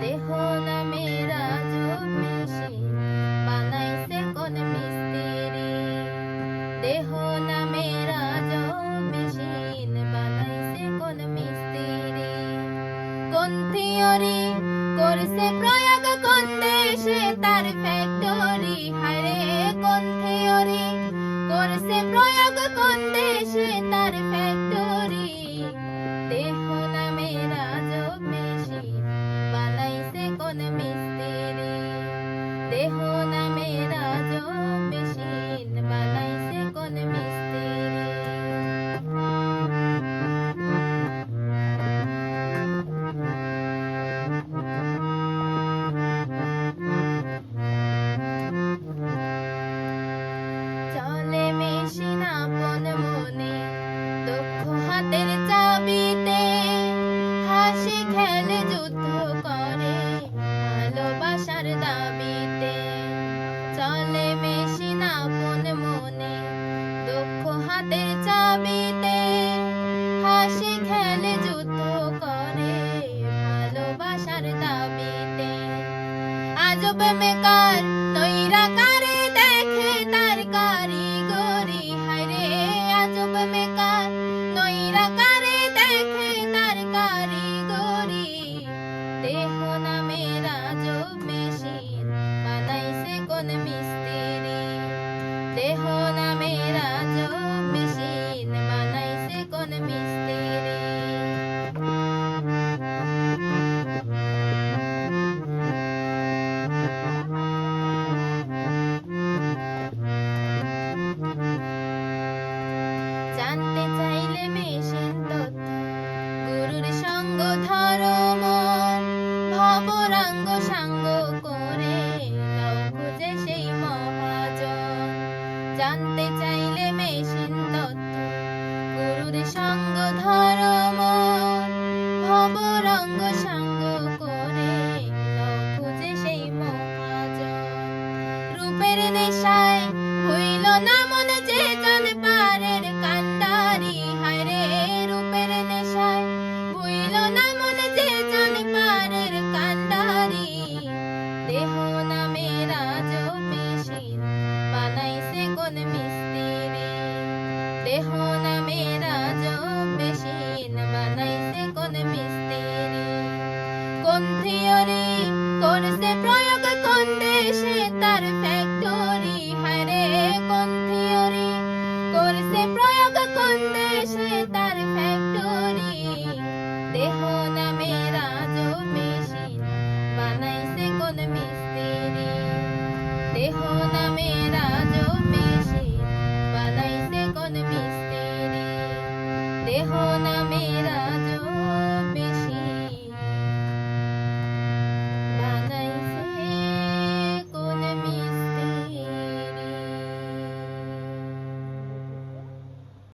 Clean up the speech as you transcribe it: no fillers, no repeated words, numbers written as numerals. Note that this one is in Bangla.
দেহ নামে রাজব মেশিন বানাইছে কোন মিস্ত্রি। দেহ নামে রাজব মেশিন বানাইছে কোন মিস্ত্রি। কোন থিওরি করছে প্রয়োগ কোন দেশে তার ফ্যাক্টরি। হায়রে কোন থিওরি করছে প্রয়োগ কোন দেশে তার ফ্যাক্টরি। দেহ নামে রাজব মেশিন বানাইছে কোন মিস্ত্রি। দেহ নামে রাজব মেশিন বানাইছে কোন মিস্ত্রি। চলে মেশিন আপন মনে দক্ষ হাতের চাবিতে। হাসি খেলে যুদ্ধ করে ভালোবাসার দাবিতে। চলে মেশিন আপন মনে দক্ষ হাতের চাবিতে। হাসি খেলে যুদ্ধ করে ভালোবাসার দাবিতে। আজব মেকার তৈরা কারে দেখে তার কারিগরি। হায়রে আজব মেকার তৈরা কারে দেখে তার কারিগরি। দেহ নামে রাজব মেশিন বানাইছে কোন মিস্ত্রি। দেহ নামে রাজব মেশিন বানাইছে কোন মিস্ত্রি। জানতে চাইলে মেশিন তথ্য গুরুর সঙ্গ ধরো মন। ভবরাঙ্গ সাঙ্গ করে লও খুঁজে সেই মহাজন। জানতে চাইলে মেশিন তথ্য গুরুর সঙ্গ ধরো মন। ভবরঙ্গ সাঙ্গ করে লও খুঁজে সেই মহাজন। রূপের নেশায় হইল না মন যে জন পারের কান্ডারি। হায়রে রূপের নেশায় হইল না মন যে জন পারের কান্ডারি। দেহ নামে রাজব মেশিন বানাইছে কোন মিস্ত্রি। দেহ নামে রাজব মেশিন বানাইছে কোন মিস্ত্রি। কোন থিওরি করছে প্রয়োগ কোন দেশে তার ফ্যাক্টরি। হায়রে কোন থিওরি করছে প্রয়োগ কোন দেশে তার ফ্যাক্টরি। দেহ নামে রাজব মেশিন বানাইছে কোন মিস্ত্রি। দেহ নামে রাজব মেশিন বানাইছে কোন মিস্ত্রি। দেহ নামে রাজব